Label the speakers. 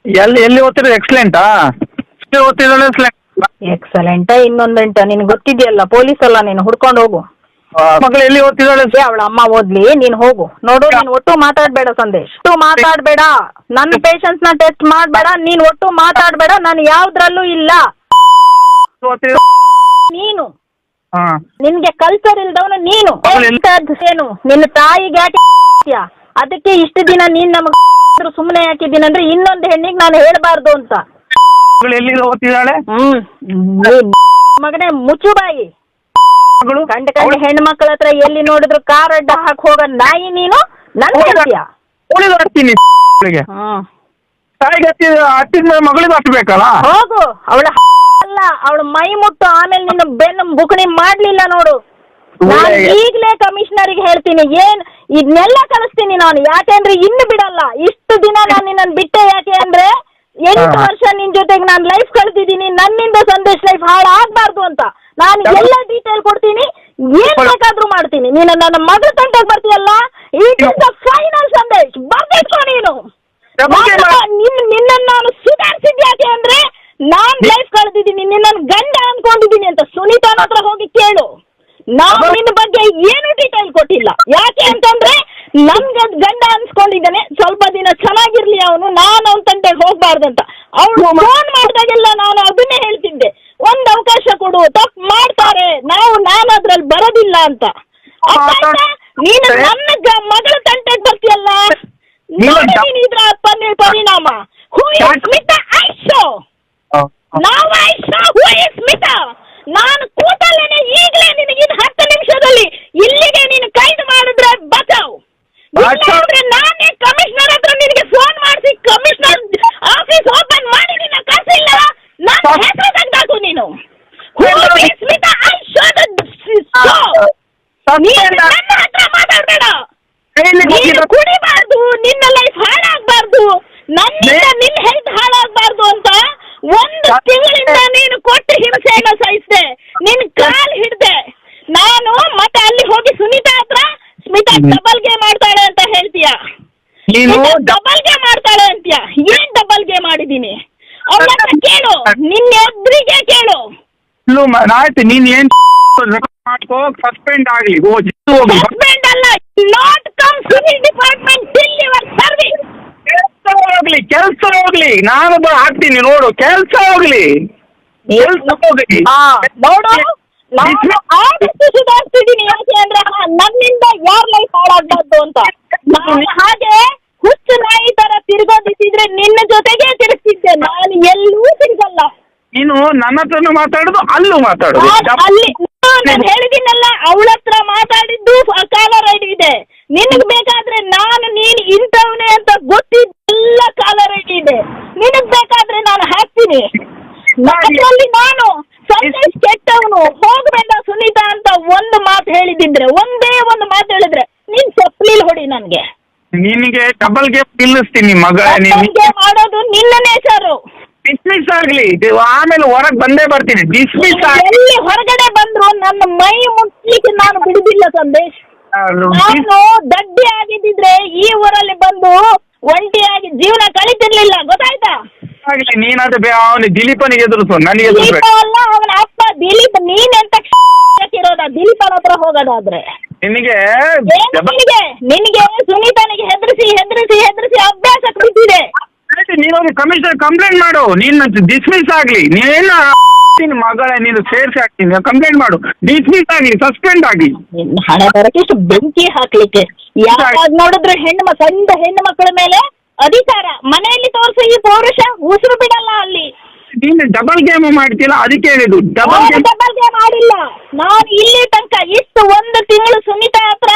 Speaker 1: ಎಲ್ಲಿ ಓದ್ತಿರೋದು? ಎಕ್ಸಲೆಂಟಾ? ಓದ್ತಿದ್ದಾಳೆ
Speaker 2: ಎಕ್ಸಲೆಂಟ ಇನ್ನೊಂದಂಟ ನಿನ್ ಗೊತ್ತಿದೆಯಲ್ಲ, ಪೊಲೀಸ್ ಅಲ್ಲ ನೀನು, ಹುಡ್ಕೊಂಡು ಹೋಗು.
Speaker 1: ಮಗಳು ಎಲ್ಲಿ ಓದ್ತಿದ್ದಾಳೆ?
Speaker 2: ಅವಳ ಅಮ್ಮ ಓದ್ಲಿ, ನೀನ್ ಹೋಗು. ನೋಡು, ನೀನ್ ಒಟ್ಟು ಮಾತಾಡ್ಬೇಡ ಸಂದೇಶ್, ಒಟ್ಟು ಮಾತಾಡ್ಬೇಡ. ನನ್ನ ಪೇಷನ್ಸ್ ನ ಟೆಸ್ಟ್ ಮಾಡ್ಬೇಡ, ನೀನ್ ಒಟ್ಟು ಮಾತಾಡ್ಬೇಡ. ನಾನು ಯಾವ್ದ್ರಲ್ಲೂ ಇಲ್ಲ. ನೀನು ನಿನ್ಗೆ ಕಲ್ಚರ್ ಇಲ್ದವನು ನೀನು. ಏನು ನಿನ್ನ ತಾಯಿಗೆ ಅದಕ್ಕೆ ಇಷ್ಟು ದಿನ ನೀನ್ ನಮಗ್ ಸುಮ್ಮನೆ ಹಾಕಿದ್ದೀನಂದ್ರೆ ಇನ್ನೊಂದು ಹೆಣ್ಣಿಗೆ ನಾನು ಹೇಳ್ಬಾರ್ದು ಅಂತ.
Speaker 1: ಎಲ್ಲಿ ಓದ್ತಿದ್ದಾಳೆ?
Speaker 2: ಮಗನೇ ಮುಚ್ಚು ಬಾಯಿ. ಕಂಡ ಹೆಣ್ಣು ಮಕ್ಕಳ ಹತ್ರ ಎಲ್ಲಿ ನೋಡಿದ್ರು ಕಾರ್ ಅಡ್ಡ ಹಾಕಿ ಹೋಗ ನಾಯಿ ನೀನು. ನನ್ ಹೇಳ್ತೀಯ?
Speaker 1: ಮಗಳಿಗೆ ಹತ್ಬೇಕಲ್ಲ.
Speaker 2: ಹೋಗು. ಅವಳ ಅಲ್ಲ, ಅವಳ ಮೈ ಮುಟ್ಟು ಆಮೇಲೆ ನಿನ್ನ ಬೆನ್ನು ಬುಕಣಿ ಮಾಡ್ಲಿಲ್ಲ ನೋಡು. ನಾನು ಈಗಲೇ ಕಮಿಷನರಿಗೆ ಹೇಳ್ತೀನಿ, ಏನ್ ಇದನ್ನೆಲ್ಲ ಕಳಿಸ್ತೀನಿ ನಾನು. ಯಾಕೆಂದ್ರೆ ಇನ್ನು ಬಿಡಲ್ಲ. ಇಷ್ಟು ದಿನ ನಾನು ನಿನ್ನನ್ನು ಬಿಟ್ಟೆ ಯಾಕೆ ಅಂದ್ರೆ 8 ವರ್ಷ ನಿನ್ ಜೊತೆಗೆ ನಾನು ಲೈಫ್ ಕಳೆದಿದ್ದೀನಿ. ನನ್ನಿಂದ ಸಂದೇಶ್ ಲೈಫ್ ಹಾಳಾಗಬಾರ್ದು ಅಂತ ನಾನು ಎಲ್ಲ ಡೀಟೇಲ್ ಕೊಡ್ತೀನಿ. ಏನ್ ಬೇಕಾದ್ರೂ ಮಾಡ್ತೀನಿ. ನೀನು ನನ್ನ ಮಗಳ ತಂಟೆಗೆ ಬರ್ತೀಯಲ್ಲ, ಇಟ್ ಇಸ್ ದ ಫೈನಲ್ ಸಂದೇಶ್. ಬರ್ದಿಟ್ಕೋ ನೀನು. ನಿನ್ನನ್ನು ನಾನು ಸುಧಾರಿಸಿದ್ ಯಾಕೆ ಅಂದ್ರೆ ನಾನ್ ಲೈಫ್ ಕಳೆದಿದ್ದೀನಿ, ನಿನ್ನನ್ನು ಗಂಡ ಅನ್ಕೊಂಡಿದ್ದೀನಿ ಅಂತ ಸುನೀತಾನ ಹತ್ರ ಹೋಗಿ ಕೇಳು. ನಾನು ನಿನ್ನ ಬಗ್ಗೆ ಏನು ಡೀಟೇಲ್ ಕೊಟ್ಟಿಲ್ಲ. ಯಾಕೆ ಅಂತಂದ್ರೆ ನನ್ಗೆ ಗಂಡ ಅನ್ಸ್ಕೊಂಡಿದ್ದಾನೆ, ಸ್ವಲ್ಪ ದಿನ ಚೆನ್ನಾಗಿರ್ಲಿ ಅವನು, ನಾನು ಅವನ ತಂಟೆಗೆ ಹೋಗ್ಬಾರ್ದಂತ. ಅವಳು ಫೋನ್ ಮಾಡಿದಾಗೆಲ್ಲ ನಾನು ಅದನ್ನೇ ಹೇಳ್ತಿದ್ದೆ, ಒಂದ್ ಅವಕಾಶ ಕೊಡು, ತಪ್ಪು ಮಾಡ್ತಾರೆ, ನಾನು ಅದ್ರಲ್ಲಿ ಬರೋದಿಲ್ಲ ಅಂತ. ನೀನು ನನ್ನ ಮಗಳ ತಂಟೆಗೆ ಬರ್ತೀಯಲ್ಲ, ನೀನು ಇದ್ರ ಪರಿಣಾಮ. Who is Smita? ಐಶೋ ನಾವು ಐಶೋ. Who is Smita? ನಾನು ಕೂತಲ್ಲೇನೆ ಈಗಲೇ ನಿನಗೆ 10 ನಿಮಿಷದಲ್ಲಿ ಇಲ್ಲಿಗೆ ನೀನು ಕೈದು ಮಾಡಿದ್ರೆ ಬಚಾವ್. ಇಲ್ಲಾಂದ್ರೆ ನಾನೇ ಕಮಿಷನರ್ ಹತ್ರ ನಿನಗೆ ಫೋನ್ ಮಾಡಿಸಿ ಕಮಿಷನರ್ ಆಫೀಸ್ ಓಪನ್ ಮಾಡಿ ನಿನ್ನ ಕಳಿಸಿಲ್ಲ, ನನ್ನ ಹೆಸರು ತೆಗೆದಾಕು ನೀನು. ಸ್ಮಿತಾ ಐಶೋ ನನ್ನ ಹತ್ರ ಮಾತಾಡ್ಬೇಡ. ನೀನು ಕುಡಿಬಾರ್ದು, ನಿನ್ನ ಲೈಫ್ ಹಾಳಾಗಬಾರ್ದು, ನನ್ನಿಂದ ನಿನ್ನ ಹೆಲ್ತ್ ಹಾಳಾಗಬಾರ್ದು ಅಂತ 1 ತಿಂಗಳಿಂದ ನೀನು ಕೊಟ್ಟು ಹಿಂಸೆಯನ್ನು ಸಹಿಸಿದೆ. ನಿನ್ ಕಾಲ್ ಹಿಡ್ದೆ ನಾನು. ಮತ್ತೆ ಅಲ್ಲಿ ಹೋಗಿ ಸುನೀತಾ ಹತ್ರ ಸ್ಮಿತಾ ಡಬಲ್ ಗೇಮ್ ಮಾಡ್ತಾಳೆ ಅಂತ ಹೇಳ್ತೀಯ. ಡಬಲ್ ಗೇಮ್ ಮಾಡ್ತಾಳೆ ಅಂತೀಯ. ಏನ್ ಡಬಲ್ ಗೇಮ್ ಮಾಡಿದೀನಿ ಅವಳ ಹತ್ರ ಕೇಳು, ನಿನ್ನ ಎದುರಿಗೆ ಕೇಳು.
Speaker 1: ಆಯ್ತು, ನೀನ್ ಏನ್ ಸಸ್ಪೆಂಡ್ ಆಗ್ಲಿ.
Speaker 2: ಸಸ್ಪೆಂಡ್ ಅಲ್ಲ, not come civil department till your service.
Speaker 1: ಕೆಲ್ಸ ಹೋಗ್ಲಿ, ನಾನು ಹಾಕ್ತೀನಿ ನೋಡು. ಕೆಲ್ಸ ಹೋಗ್ಲಿ,
Speaker 2: ನೋಡು. ಆದಷ್ಟು ಸುಧಾರಿಸ್ತಿದ್ದೀನಿ. ಯಾಕೆ ಅಂದ್ರೆ ನನ್ನಿಂದ ಯಾರ ಲೈಫ್ ಹಾಳಾಗ್ಬಾರ್ದು ಅಂತ. ನಾನು ಹಾಗೆ ಹುಚ್ಚು ನಾಯಿ ತರ ತಿರ್ಗೋದಿದ್ರೆ ನಿನ್ನ ಜೊತೆಗೆ ತಿರುಗ್ತಿದ್ದೆ. ನಾನು ಎಲ್ಲೂ ತಿರ್ಗಲ್ಲ.
Speaker 1: ನೀನು ನನ್ನ ಹತ್ರನೂ ಮಾತಾಡುದು, ಅಲ್ಲೂ ಮಾತಾಡುದು.
Speaker 2: ಅಲ್ಲಿ ನಾನು ಹೇಳಿದ್ದೀನಲ್ಲ, ಅವಳ ಹತ್ರ ಮಾತಾಡಿದ್ದು ಕಾಲರ್ ಐಡಿ ಇದೆ. ನಿನಗ್ ಬೇಕಾದ್ರೆ ನೀನು ಇಂಥವನೇ ಅಂತ ಗೊತ್ತಿದ್ದೆಲ್ಲ ಕಾಲರ್ ಐಡಿ ಇದೆ. ನಿನಗ್ ಬೇಕಾದ್ರೆ ನಾನು ಹಾಕ್ತೀನಿ. ಅದರಲ್ಲಿ ನಾನು ಸಂದೇಶ್ ಕೆಟ್ಟವನು, ಹೋಗ್ಬೇಡ ಸುನೀತಾ ಅಂತ ಒಂದು ಮಾತು ಹೇಳಿದಿದ್ರೆ, ಒಂದೇ ಒಂದು ಮಾತು ಹೇಳಿದ್ರೆ ನೀನ್ ಚಪ್ಪಲಿಲ್ ಹೊಡಿ ನನ್ಗೆ.
Speaker 1: ನಿನಗೆ ಡಬಲ್ ಗೇಮ್ ನಿಲ್ಲಿಸ್ತೀನಿ ಮಗ.
Speaker 2: ಮಾಡೋದು ನಿನ್ನ ನೇಚರು.
Speaker 1: ಡಿಸ್ಮಿಸ್ ಆಗ್ಲಿ, ಆಮೇಲೆ ಹೊರಗೆ ಬಂದೇ ಬರ್ತೀನಿ. ಡಿಸ್ಮಿಸ್
Speaker 2: ಎಲ್ಲಿ ಹೊರಗಡೆ ಬಂದ್ರು ನನ್ನ ಮೈ ಮುಟ್ಲಿಕ್ಕೆ ನಾನು ಬಿಡುದಿಲ್ಲ ಸಂದೇಶ್. ನಾನು ದಡ್ಡಿ ಆಗಿದ್ದಿದ್ರೆ ಈ ಊರಲ್ಲಿ ಬಂದು ಒಂಟಿಯಾಗಿ ಜೀವನ ಕಳಿತಿರ್ಲಿಲ್ಲ, ಗೊತ್ತಾಯ್ತಾ?
Speaker 1: ನೀನಾದ್ರೆ ಅವನು ದಿಲೀಪನಿಗೆ ಎದುರಿಸು, ನನಗೆ
Speaker 2: ಅಲ್ಲ ಅವನ ಅಪ್ಪ ದಿಲೀಪ್. ನೀನೆಂತ ಇರೋದ ದಿಲೀಪನ ಹತ್ರ ಹೋಗೋದಾದ್ರೆ
Speaker 1: ನಿನಗೆ
Speaker 2: ನಿನಗೆ ಸುನೀತನಿಗೆ ಹೆದರಿಸಿ ಹೆದರಿಸಿ ಹೆದರಿಸಿ ಅಭ್ಯಾಸ ಬಿದ್ದಿದೆ.
Speaker 1: ನೀನು ಕಮಿಷನರ್ ಕಂಪ್ಲೇಂಟ್ ಮಾಡು. ನೀನು ಡಿಸ್ಮಿಸ್ ಆಗ್ಲಿ. ನೀನು ಮಗಳ ನೀನು ಸೇರಿಸಿ ಹಾಕ್ತೀನಿ, ಕಂಪ್ಲೇಂಟ್ ಮಾಡು. ಡಿಸ್ಮಿಸ್ ಆಗ್ಲಿ, ಸಸ್ಪೆಂಡ್ ಆಗ್ಲಿ.
Speaker 2: ಹಣ ಬರಕ್ಕೆ ಇಷ್ಟು ಬೆಂಕಿ ಹಾಕ್ಲಿಕ್ಕೆ ಯಾವಾಗ ನೋಡಿದ್ರೆ ಸಣ್ಣ ಹೆಣ್ಣು ಮಕ್ಕಳ ಮೇಲೆ ಅಧಿಕಾರ ಮನೆಯಲ್ಲಿ ತೋರಿಸಿ ಈ ಪೌರುಷ ಉಸಿರು ಬಿಡಲ್ಲ ಅಲ್ಲಿ.
Speaker 1: ನೀನು ಡಬಲ್ ಗೇಮ್ ಮಾಡ್ತಿಲ್ಲ, ಅದಕ್ಕೆ ಹೇಳಿದ್ದು. ಡಬಲ್ ಗೇಮ್
Speaker 2: ಮಾಡಿಲ್ಲ ನಾನು ಇಲ್ಲಿ ತನಕ. ಇಷ್ಟು 1 ತಿಂಗಳು ಸುನೀತಾ ಹತ್ರ